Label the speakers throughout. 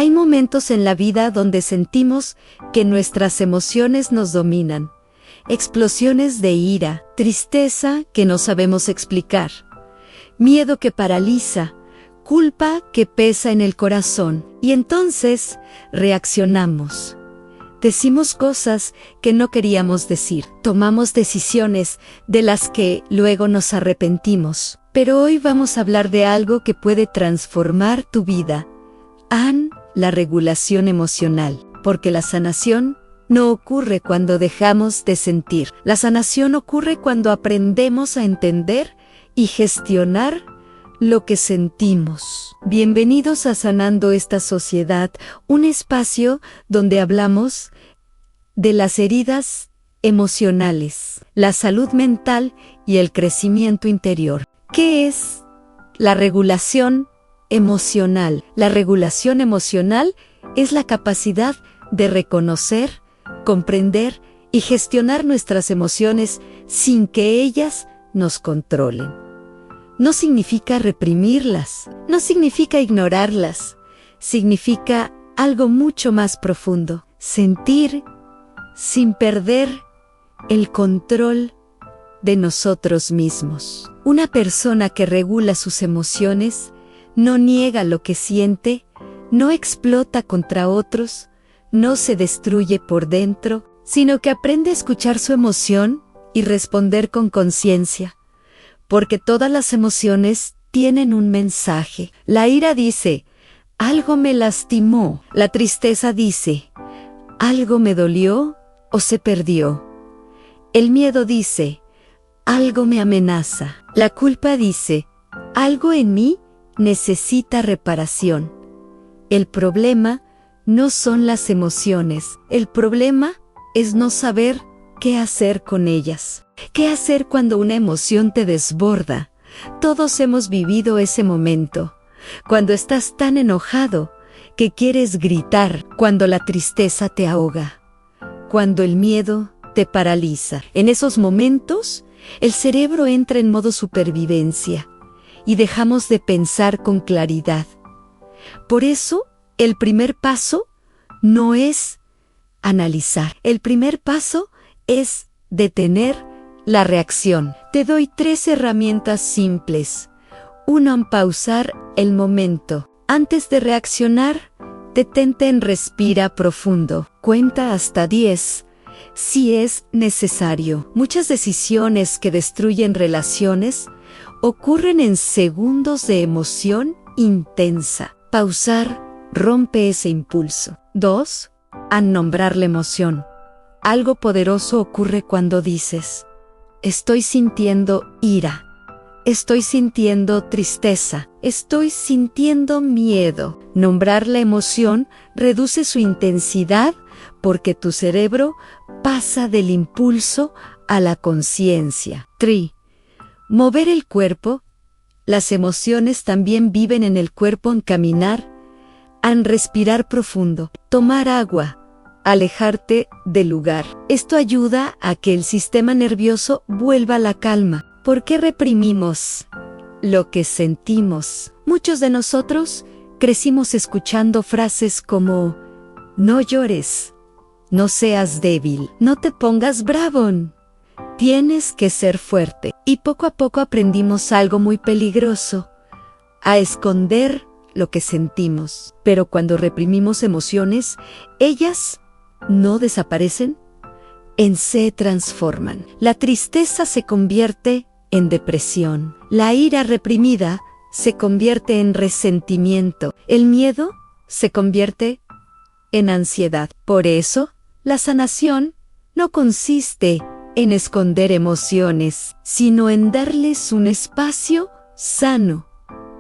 Speaker 1: Hay momentos en la vida donde sentimos que nuestras emociones nos dominan. Explosiones de ira, tristeza que no sabemos explicar, miedo que paraliza, culpa que pesa en el corazón. Y entonces reaccionamos. Decimos cosas que no queríamos decir. Tomamos decisiones de las que luego nos arrepentimos. Pero hoy vamos a hablar de algo que puede transformar tu vida. La regulación emocional. Porque la sanación no ocurre cuando dejamos de sentir. La sanación ocurre cuando aprendemos a entender y gestionar lo que sentimos. Bienvenidos a Sanando esta Sociedad, un espacio donde hablamos de las heridas emocionales, la salud mental y el crecimiento interior. ¿Qué es la regulación emocional? La regulación emocional es la capacidad de reconocer, comprender y gestionar nuestras emociones sin que ellas nos controlen. No significa reprimirlas, no significa ignorarlas, significa algo mucho más profundo: sentir sin perder el control de nosotros mismos. Una persona que regula sus emociones no niega lo que siente, no explota contra otros, no se destruye por dentro, sino que aprende a escuchar su emoción y responder con conciencia. Porque todas las emociones tienen un mensaje. La ira dice: algo me lastimó. La tristeza dice: algo me dolió o se perdió. El miedo dice: algo me amenaza. La culpa dice: algo en mí necesita reparación. El problema no son las emociones. El problema es no saber qué hacer con ellas. ¿Qué hacer cuando una emoción te desborda? Todos hemos vivido ese momento. Cuando estás tan enojado que quieres gritar, cuando la tristeza te ahoga, cuando el miedo te paraliza. En esos momentos, el cerebro entra en modo supervivencia y dejamos de pensar con claridad. Por eso, el primer paso no es analizar. El primer paso es detener la reacción. Te doy 3 herramientas simples. 1. Pausar el momento. Antes de reaccionar, detente en respira profundo. Cuenta hasta 10, si es necesario. Muchas decisiones que destruyen relaciones ocurren en segundos de emoción intensa. Pausar rompe ese impulso. 2. Nombrar la emoción. Algo poderoso ocurre cuando dices: estoy sintiendo ira, estoy sintiendo tristeza, estoy sintiendo miedo. Nombrar la emoción reduce su intensidad porque tu cerebro pasa del impulso a la conciencia. 3. Mover el cuerpo. Las emociones también viven en el cuerpo. En caminar, en respirar profundo, tomar agua, alejarte del lugar. Esto ayuda a que el sistema nervioso vuelva a la calma. ¿Por qué reprimimos lo que sentimos? Muchos de nosotros crecimos escuchando frases como: no llores, no seas débil, no te pongas bravo, tienes que ser fuerte. Y poco a poco aprendimos algo muy peligroso: a esconder lo que sentimos. Pero cuando reprimimos emociones, ellas no desaparecen, se transforman. La tristeza se convierte en depresión. La ira reprimida se convierte en resentimiento. El miedo se convierte en ansiedad. Por eso, la sanación no consiste en esconder emociones, sino en darles un espacio sano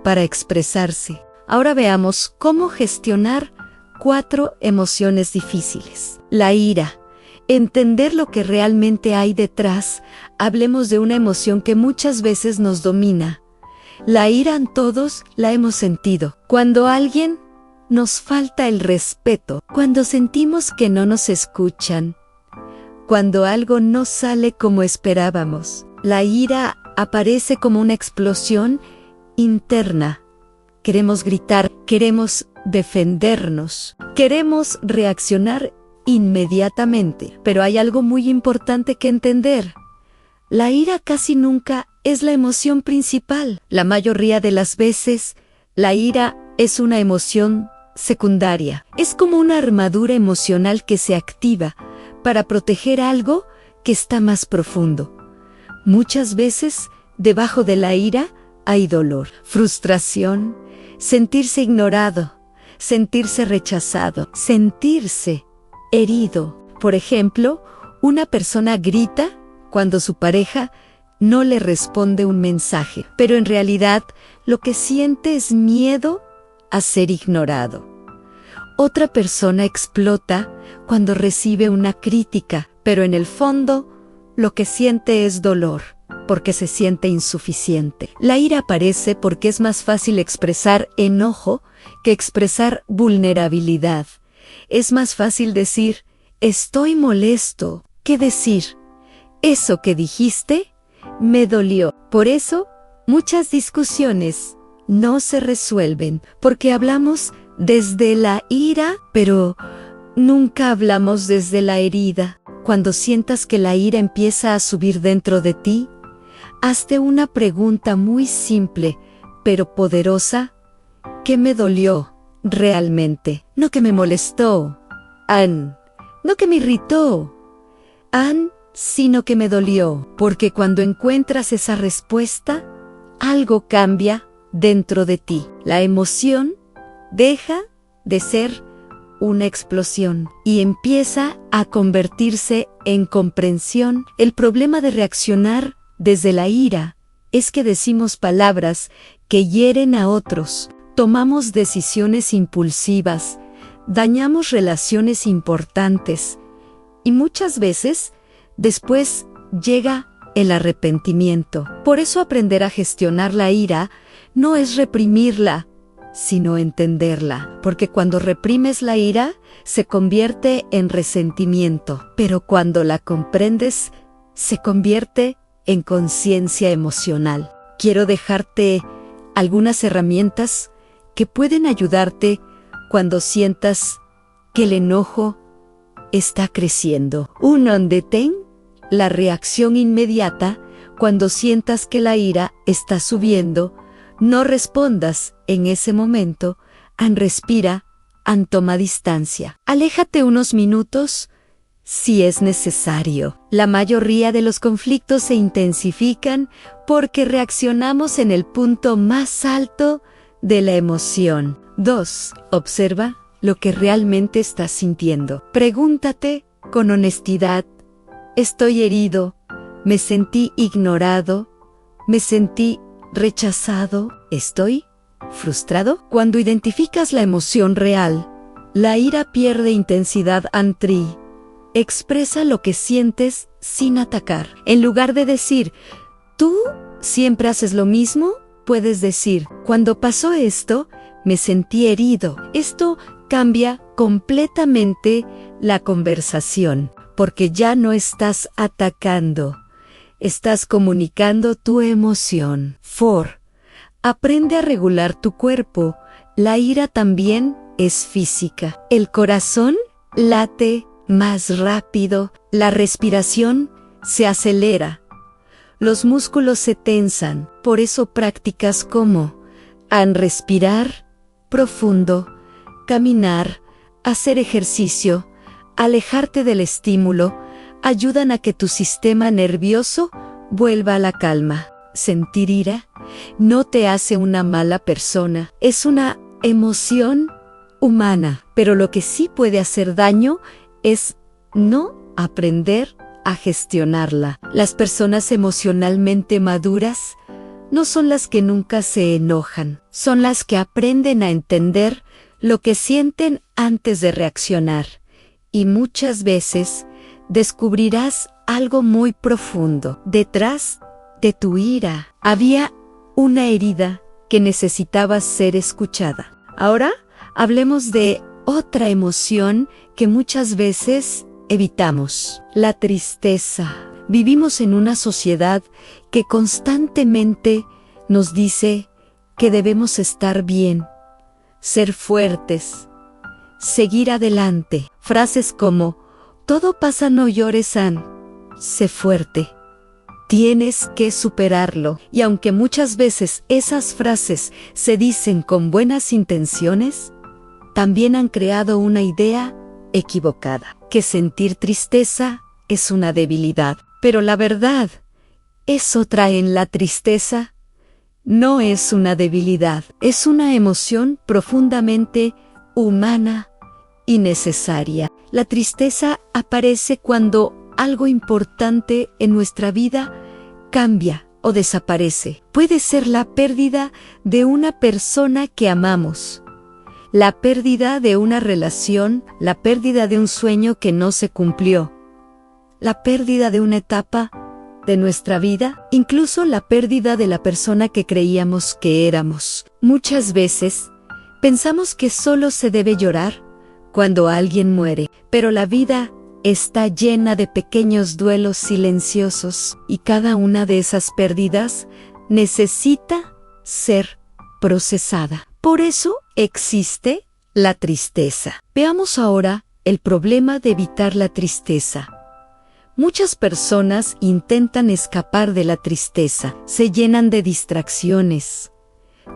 Speaker 1: para expresarse. Ahora veamos cómo gestionar 4 emociones difíciles. La ira. Entender lo que realmente hay detrás. Hablemos de una emoción que muchas veces nos domina. La ira todos la hemos sentido. Cuando alguien nos falta el respeto, cuando sentimos que no nos escuchan, cuando algo no sale como esperábamos. La ira aparece como una explosión interna. Queremos gritar, queremos defendernos. Queremos reaccionar inmediatamente, pero hay algo muy importante que entender. La ira casi nunca es la emoción principal. La mayoría de las veces, la ira es una emoción secundaria. Es como una armadura emocional que se activa para proteger algo que está más profundo. Muchas veces, debajo de la ira, hay dolor, frustración, sentirse ignorado, sentirse rechazado, sentirse herido. Por ejemplo, una persona grita cuando su pareja no le responde un mensaje, pero en realidad lo que siente es miedo a ser ignorado. Otra persona explota cuando recibe una crítica, pero en el fondo lo que siente es dolor, porque se siente insuficiente. La ira aparece porque es más fácil expresar enojo que expresar vulnerabilidad. Es más fácil decir, estoy molesto, que decir, eso que dijiste me dolió. Por eso, muchas discusiones no se resuelven, porque hablamos desde la ira, pero nunca hablamos desde la herida. Cuando sientas que la ira empieza a subir dentro de ti, hazte una pregunta muy simple, pero poderosa. ¿Qué me dolió realmente? No que me molestó, no que me irritó, sino que me dolió. Porque cuando encuentras esa respuesta, algo cambia dentro de ti. La emoción deja de ser una explosión y empieza a convertirse en comprensión. El problema de reaccionar desde la ira es que decimos palabras que hieren a otros, tomamos decisiones impulsivas, dañamos relaciones importantes y muchas veces después llega el arrepentimiento. Por eso aprender a gestionar la ira no es reprimirla, sino entenderla, porque cuando reprimes la ira, se convierte en resentimiento, pero cuando la comprendes, se convierte en conciencia emocional. Quiero dejarte algunas herramientas que pueden ayudarte cuando sientas que el enojo está creciendo. 1. Detén la reacción inmediata cuando sientas que la ira está subiendo. No respondas en ese momento, respira, toma distancia. Aléjate unos minutos si es necesario. La mayoría de los conflictos se intensifican porque reaccionamos en el punto más alto de la emoción. 2. Observa lo que realmente estás sintiendo. Pregúntate con honestidad, ¿estoy herido? ¿Me sentí ignorado? ¿Me sentí rechazado? ¿Estoy frustrado? Cuando identificas la emoción real, la ira pierde intensidad ante. Expresa lo que sientes sin atacar. En lugar de decir, ¿tú siempre haces lo mismo? Puedes decir, cuando pasó esto, me sentí herido. Esto cambia completamente la conversación, porque ya no estás atacando. Estás comunicando tu emoción. 4. Aprende a regular tu cuerpo. La ira también es física. El corazón late más rápido, la respiración se acelera, los músculos se tensan. Por eso prácticas como respirar profundo, caminar, hacer ejercicio, alejarte del estímulo, ayudan a que tu sistema nervioso vuelva a la calma. Sentir ira no te hace una mala persona, es una emoción humana, pero lo que sí puede hacer daño es no aprender a gestionarla. Las personas emocionalmente maduras no son las que nunca se enojan, son las que aprenden a entender lo que sienten antes de reaccionar. Y muchas veces descubrirás algo muy profundo. Detrás de tu ira había una herida que necesitaba ser escuchada. Ahora hablemos de otra emoción que muchas veces evitamos: la tristeza. Vivimos en una sociedad que constantemente nos dice que debemos estar bien, ser fuertes, seguir adelante. Frases como, todo pasa, no llores, Ann. Sé fuerte. Tienes que superarlo. Y aunque muchas veces esas frases se dicen con buenas intenciones, también han creado una idea equivocada, que sentir tristeza es una debilidad. Pero la verdad es otra. En la tristeza no es una debilidad, es una emoción profundamente humana y necesaria. La tristeza aparece cuando algo importante en nuestra vida cambia o desaparece. Puede ser la pérdida de una persona que amamos, la pérdida de una relación, la pérdida de un sueño que no se cumplió, la pérdida de una etapa de nuestra vida, incluso la pérdida de la persona que creíamos que éramos. Muchas veces pensamos que solo se debe llorar cuando alguien muere, pero la vida está llena de pequeños duelos silenciosos y cada una de esas pérdidas necesita ser procesada. Por eso existe la tristeza. Veamos ahora el problema de evitar la tristeza. Muchas personas intentan escapar de la tristeza, se llenan de distracciones,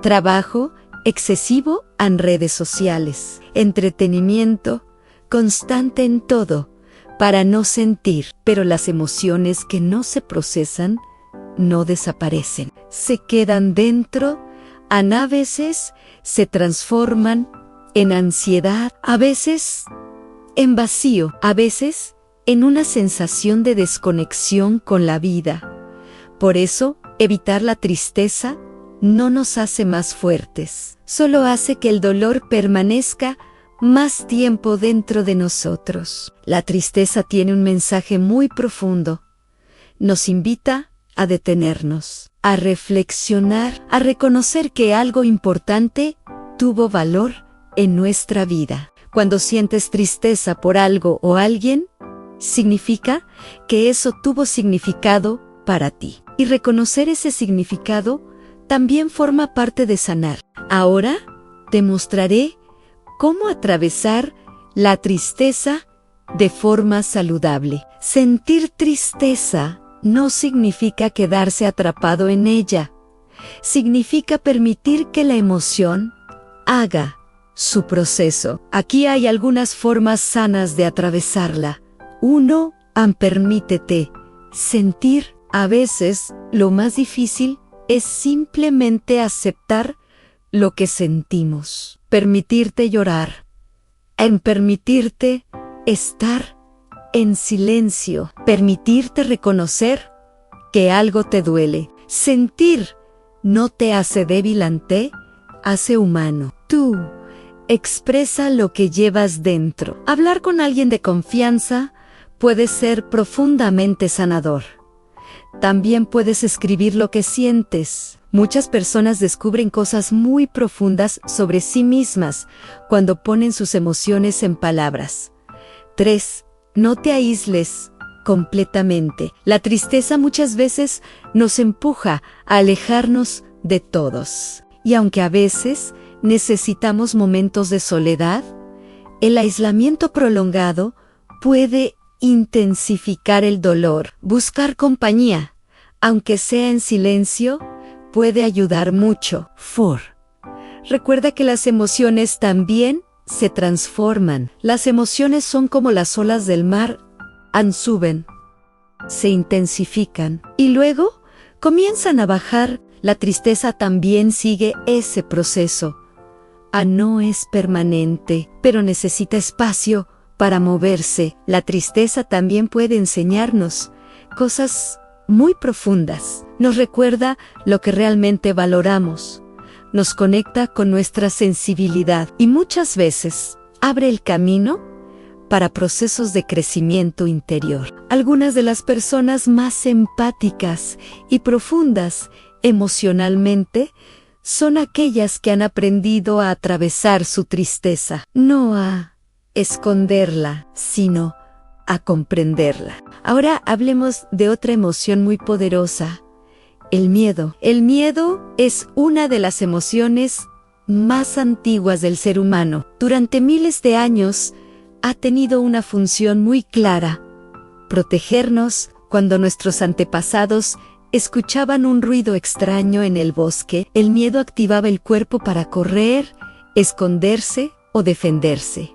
Speaker 1: trabajo excesivo en redes sociales, entretenimiento constante en todo, para no sentir. Pero las emociones que no se procesan no desaparecen, se quedan dentro, a veces se transforman en ansiedad, a veces en vacío, a veces en una sensación de desconexión con la vida. Por eso, evitar la tristeza no nos hace más fuertes, solo hace que el dolor permanezca más tiempo dentro de nosotros. La tristeza tiene un mensaje muy profundo. Nos invita a detenernos, a reflexionar, a reconocer que algo importante tuvo valor en nuestra vida. Cuando sientes tristeza por algo o alguien, significa que eso tuvo significado para ti. Y reconocer ese significado también forma parte de sanar. Ahora te mostraré cómo atravesar la tristeza de forma saludable. Sentir tristeza no significa quedarse atrapado en ella. Significa permitir que la emoción haga su proceso. Aquí hay algunas formas sanas de atravesarla. 1. Permítete sentir. A veces, lo más difícil es simplemente aceptar lo que sentimos. Permitirte llorar. Permitirte estar en silencio. Permitirte reconocer que algo te duele. Sentir no te hace débil, hace humano. Tú expresa lo que llevas dentro. Hablar con alguien de confianza puede ser profundamente sanador. También puedes escribir lo que sientes. Muchas personas descubren cosas muy profundas sobre sí mismas cuando ponen sus emociones en palabras. 3. No te aísles completamente. La tristeza muchas veces nos empuja a alejarnos de todos. Y aunque a veces necesitamos momentos de soledad, el aislamiento prolongado puede intensificar el dolor. Buscar compañía, aunque sea en silencio, puede ayudar mucho. 4. Recuerda que las emociones también se transforman. Las emociones son como las olas del mar, suben, se intensifican y luego comienzan a bajar. La tristeza también sigue ese proceso. No es permanente, pero necesita espacio para moverse. La tristeza también puede enseñarnos cosas muy profundas. Nos recuerda lo que realmente valoramos. Nos conecta con nuestra sensibilidad y muchas veces abre el camino para procesos de crecimiento interior. Algunas de las personas más empáticas y profundas emocionalmente son aquellas que han aprendido a atravesar su tristeza, no a esconderla, sino a comprenderla. Ahora hablemos de otra emoción muy poderosa, el miedo. El miedo es una de las emociones más antiguas del ser humano. Durante miles de años ha tenido una función muy clara: protegernos cuando nuestros antepasados escuchaban un ruido extraño en el bosque. El miedo activaba el cuerpo para correr, esconderse o defenderse.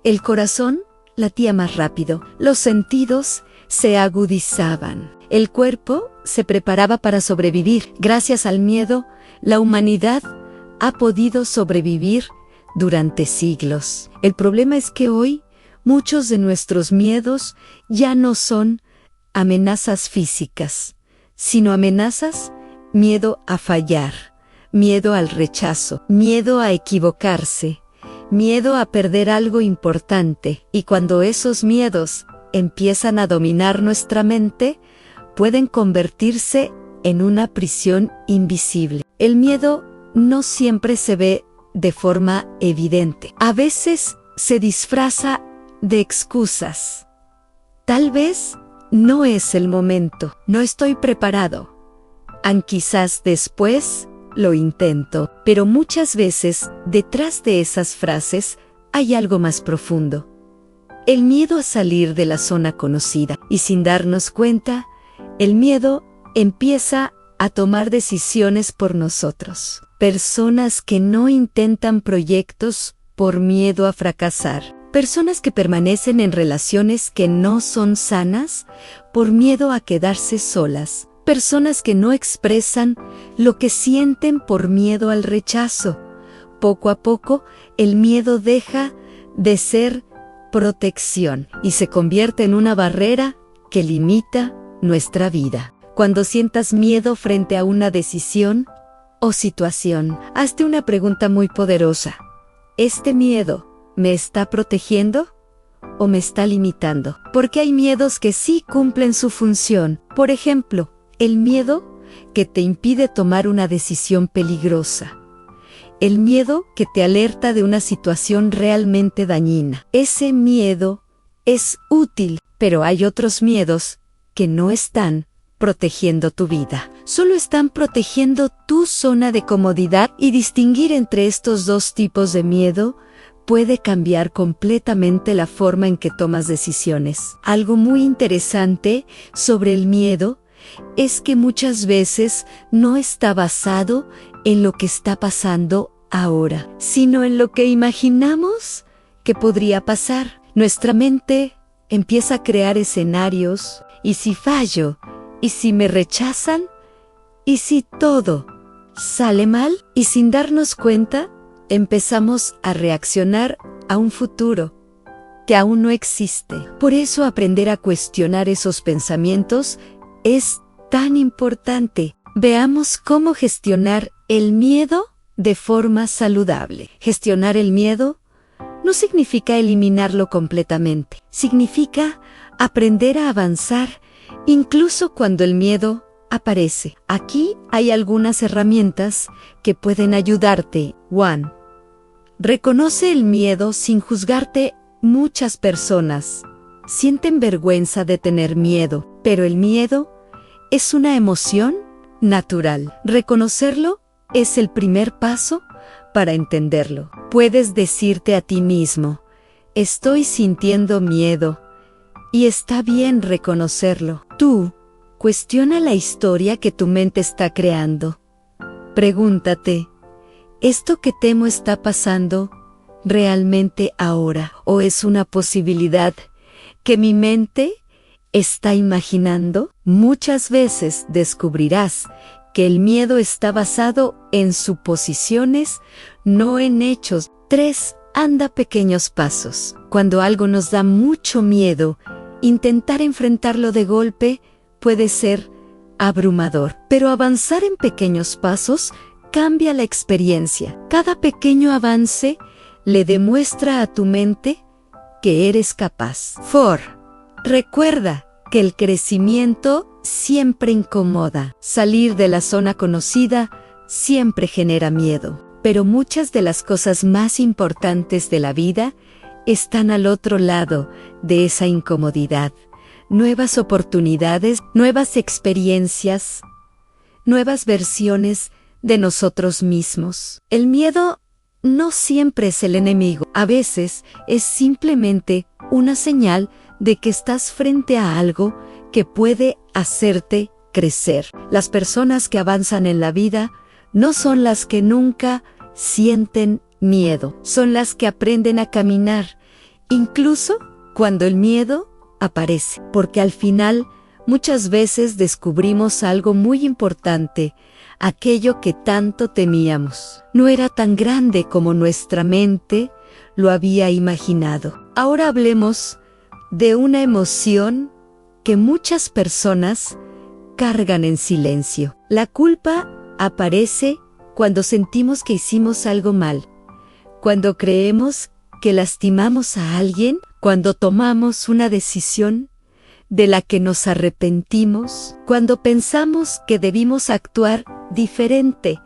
Speaker 1: El corazón latía más rápido, los sentidos se agudizaban. El cuerpo se preparaba para sobrevivir. Gracias al miedo, la humanidad ha podido sobrevivir durante siglos. El problema es que hoy muchos de nuestros miedos ya no son amenazas físicas, sino amenazas: miedo a fallar, miedo al rechazo, miedo a equivocarse, miedo a perder algo importante. Y cuando esos miedos empiezan a dominar nuestra mente, pueden convertirse en una prisión invisible. El miedo no siempre se ve de forma evidente. A veces se disfraza de excusas. Tal vez no es el momento, no estoy preparado. Quizás después lo intento. Pero muchas veces, detrás de esas frases, hay algo más profundo: el miedo a salir de la zona conocida. Y sin darnos cuenta, el miedo empieza a tomar decisiones por nosotros. Personas que no intentan proyectos por miedo a fracasar. Personas que permanecen en relaciones que no son sanas por miedo a quedarse solas. Personas que no expresan lo que sienten por miedo al rechazo. Poco a poco, el miedo deja de ser protección y se convierte en una barrera que limita nuestra vida. Cuando sientas miedo frente a una decisión o situación, hazte una pregunta muy poderosa: ¿este miedo me está protegiendo o me está limitando? Porque hay miedos que sí cumplen su función. Por ejemplo, el miedo que te impide tomar una decisión peligrosa. El miedo que te alerta de una situación realmente dañina. Ese miedo es útil, pero hay otros miedos que no están protegiendo tu vida. Solo están protegiendo tu zona de comodidad, y distinguir entre estos dos tipos de miedo puede cambiar completamente la forma en que tomas decisiones. Algo muy interesante sobre el miedo es que muchas veces no está basado en lo que está pasando ahora, sino en lo que imaginamos que podría pasar. Nuestra mente empieza a crear escenarios: ¿y si fallo? ¿Y si me rechazan? ¿Y si todo sale mal? Y sin darnos cuenta, empezamos a reaccionar a un futuro que aún no existe. Por eso aprender a cuestionar esos pensamientos es tan importante. Veamos cómo gestionar el miedo de forma saludable. Gestionar el miedo no significa eliminarlo completamente. Significa aprender a avanzar incluso cuando el miedo aparece. Aquí hay algunas herramientas que pueden ayudarte. 1. Reconoce el miedo sin juzgarte. Muchas personas sienten vergüenza de tener miedo, pero el miedo es una emoción natural. Reconocerlo es el primer paso para entenderlo. Puedes decirte a ti mismo: estoy sintiendo miedo, y está bien reconocerlo. Tú cuestiona la historia que tu mente está creando. Pregúntate: ¿esto que temo está pasando realmente ahora, o es una posibilidad que mi mente está imaginando? Muchas veces descubrirás que el miedo está basado en suposiciones, no en hechos. 3. Anda pequeños pasos. Cuando algo nos da mucho miedo, intentar enfrentarlo de golpe puede ser abrumador. Pero avanzar en pequeños pasos cambia la experiencia. Cada pequeño avance le demuestra a tu mente que eres capaz. 4. Recuerda que el crecimiento siempre incomoda. Salir de la zona conocida siempre genera miedo. Pero muchas de las cosas más importantes de la vida están al otro lado de esa incomodidad. Nuevas oportunidades, nuevas experiencias, nuevas versiones de nosotros mismos. El miedo no siempre es el enemigo. A veces es simplemente una señal de que estás frente a algo que puede hacerte crecer. Las personas que avanzan en la vida no son las que nunca sienten miedo, son las que aprenden a caminar, incluso cuando el miedo aparece, porque al final muchas veces descubrimos algo muy importante. Aquello que tanto temíamos no era tan grande como nuestra mente lo había imaginado. Ahora hablemos de una emoción que muchas personas cargan en silencio. La culpa aparece cuando sentimos que hicimos algo mal, cuando creemos que lastimamos a alguien, cuando tomamos una decisión de la que nos arrepentimos, cuando pensamos que debimos actuar diferente.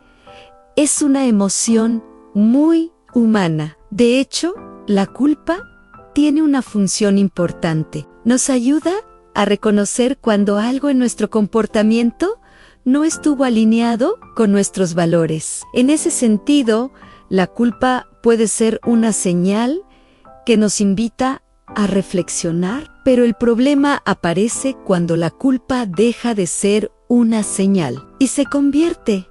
Speaker 1: Es una emoción muy humana. De hecho, la culpa tiene una función importante. Nos ayuda a reconocer cuando algo en nuestro comportamiento no estuvo alineado con nuestros valores. En ese sentido, la culpa puede ser una señal que nos invita a reflexionar, pero el problema aparece cuando la culpa deja de ser una señal y se convierte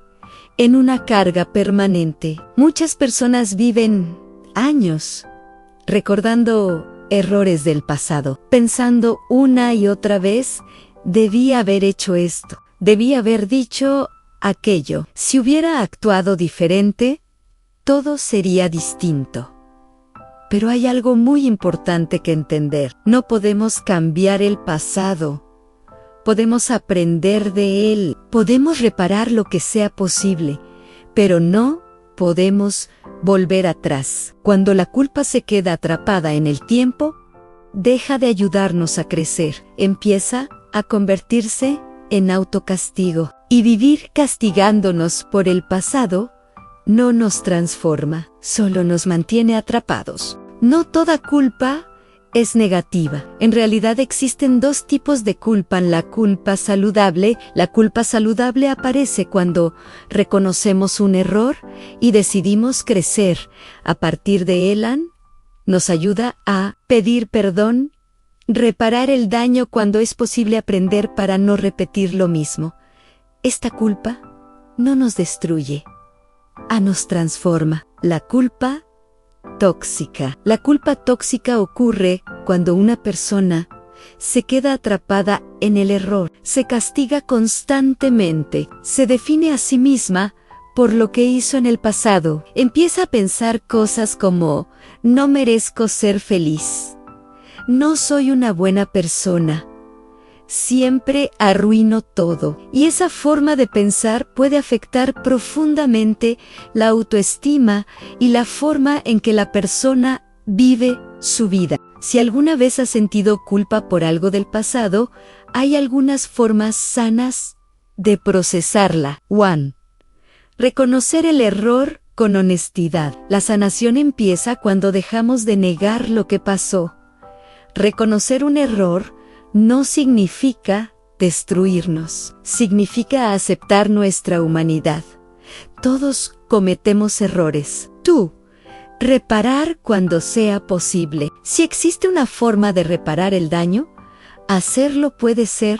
Speaker 1: en una carga permanente. Muchas personas viven años recordando errores del pasado, pensando una y otra vez, debí haber hecho esto, debí haber dicho aquello. Si hubiera actuado diferente, todo sería distinto. Pero hay algo muy importante que entender. No podemos cambiar el pasado. Podemos aprender de él. Podemos reparar lo que sea posible. Pero no podemos volver atrás. Cuando la culpa se queda atrapada en el tiempo, deja de ayudarnos a crecer. Empieza a convertirse en autocastigo. Y vivir castigándonos por el pasado no nos transforma, solo nos mantiene atrapados. No toda culpa es negativa. En realidad existen dos tipos de culpa. La culpa saludable aparece cuando reconocemos un error y decidimos crecer. A partir de ella, nos ayuda a pedir perdón, reparar el daño cuando es posible aprender para no repetir lo mismo. Esta culpa no nos destruye, nos transforma. La culpa tóxica. La culpa tóxica ocurre cuando una persona se queda atrapada en el error, se castiga constantemente, se define a sí misma por lo que hizo en el pasado, empieza a pensar cosas como no merezco ser feliz, no soy una buena persona, siempre arruino todo. Y esa forma de pensar puede afectar profundamente la autoestima y la forma en que la persona vive su vida. Si alguna vez has sentido culpa por algo del pasado, hay algunas formas sanas de procesarla. 1. Reconocer el error con honestidad. La sanación empieza cuando dejamos de negar lo que pasó. Reconocer un error no significa destruirnos, significa aceptar nuestra humanidad. Todos cometemos errores. Tú, reparar cuando sea posible. Si existe una forma de reparar el daño, hacerlo puede ser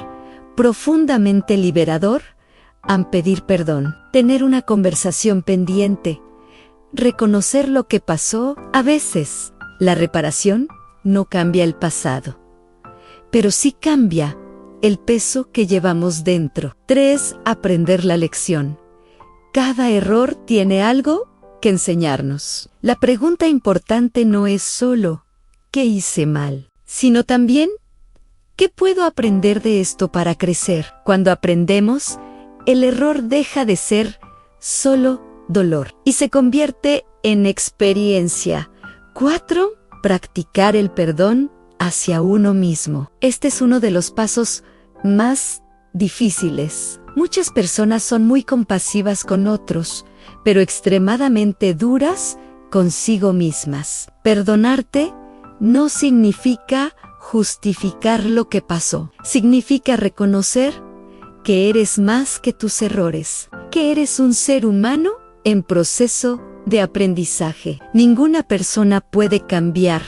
Speaker 1: profundamente liberador al pedir perdón, tener una conversación pendiente, reconocer lo que pasó. A veces, la reparación no cambia el pasado, pero sí cambia el peso que llevamos dentro. 3. Aprender la lección. Cada error tiene algo que enseñarnos. La pregunta importante no es solo ¿qué hice mal?, sino también ¿qué puedo aprender de esto para crecer? Cuando aprendemos, el error deja de ser solo dolor y se convierte en experiencia. 4. Practicar el perdón hacia uno mismo. Este es uno de los pasos más difíciles. Muchas personas son muy compasivas con otros, pero extremadamente duras consigo mismas. Perdonarte no significa justificar lo que pasó. Significa reconocer que eres más que tus errores, que eres un ser humano en proceso de aprendizaje. Ninguna persona puede cambiar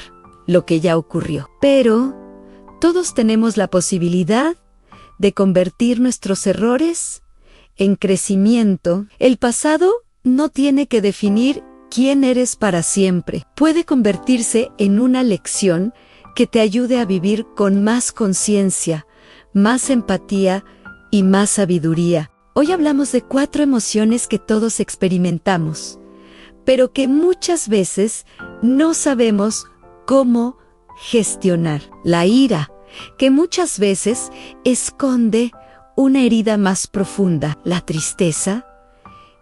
Speaker 1: lo que ya ocurrió, pero todos tenemos la posibilidad de convertir nuestros errores en crecimiento. El pasado no tiene que definir quién eres para siempre. Puede convertirse en una lección que te ayude a vivir con más conciencia, más empatía y más sabiduría. Hoy hablamos de 4 emociones que todos experimentamos, pero que muchas veces no sabemos cómo gestionar. La ira, que muchas veces esconde una herida más profunda. La tristeza,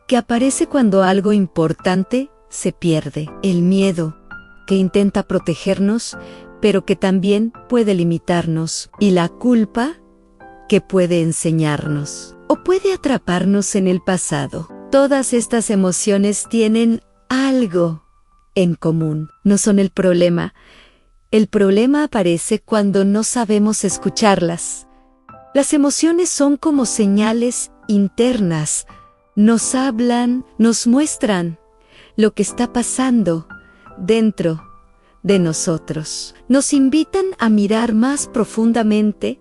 Speaker 1: que aparece cuando algo importante se pierde. El miedo, que intenta protegernos, pero que también puede limitarnos. Y la culpa, que puede enseñarnos o puede atraparnos en el pasado. Todas estas emociones tienen algo en común. No son el problema. El problema aparece cuando no sabemos escucharlas. Las emociones son como señales internas. Nos hablan, nos muestran lo que está pasando dentro de nosotros. Nos invitan a mirar más profundamente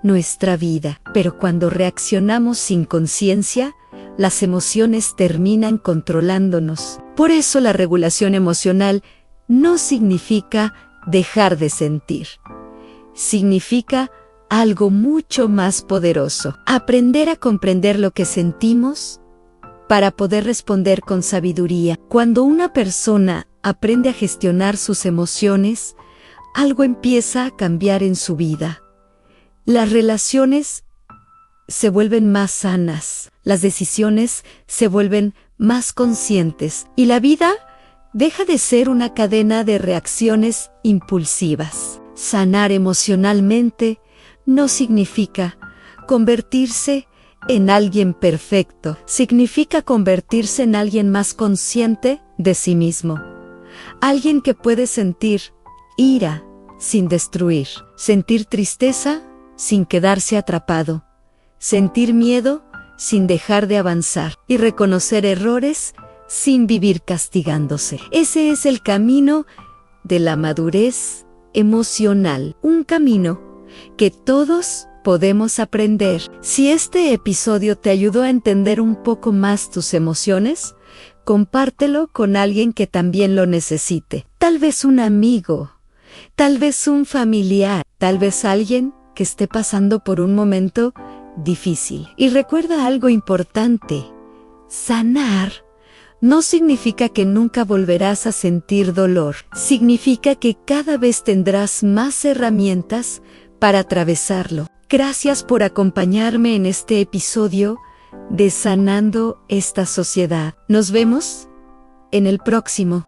Speaker 1: nuestra vida. Pero cuando reaccionamos sin conciencia, las emociones terminan controlándonos. Por eso la regulación emocional no significa dejar de sentir. Significa algo mucho más poderoso. Aprender a comprender lo que sentimos para poder responder con sabiduría. Cuando una persona aprende a gestionar sus emociones, algo empieza a cambiar en su vida. Las relaciones se vuelven más sanas, las decisiones se vuelven más conscientes y la vida deja de ser una cadena de reacciones impulsivas. Sanar emocionalmente no significa convertirse en alguien perfecto, significa convertirse en alguien más consciente de sí mismo. Alguien que puede sentir ira sin destruir, sentir tristeza sin quedarse atrapado, sentir miedo sin dejar de avanzar y reconocer errores sin vivir castigándose. Ese es el camino de la madurez emocional, un camino que todos podemos aprender. Si este episodio te ayudó a entender un poco más tus emociones, compártelo con alguien que también lo necesite. Tal vez un amigo, tal vez un familiar, tal vez alguien que esté pasando por un momento difícil. Y recuerda algo importante: sanar no significa que nunca volverás a sentir dolor. Significa que cada vez tendrás más herramientas para atravesarlo. Gracias por acompañarme en este episodio de Sanando esta Sociedad. Nos vemos en el próximo.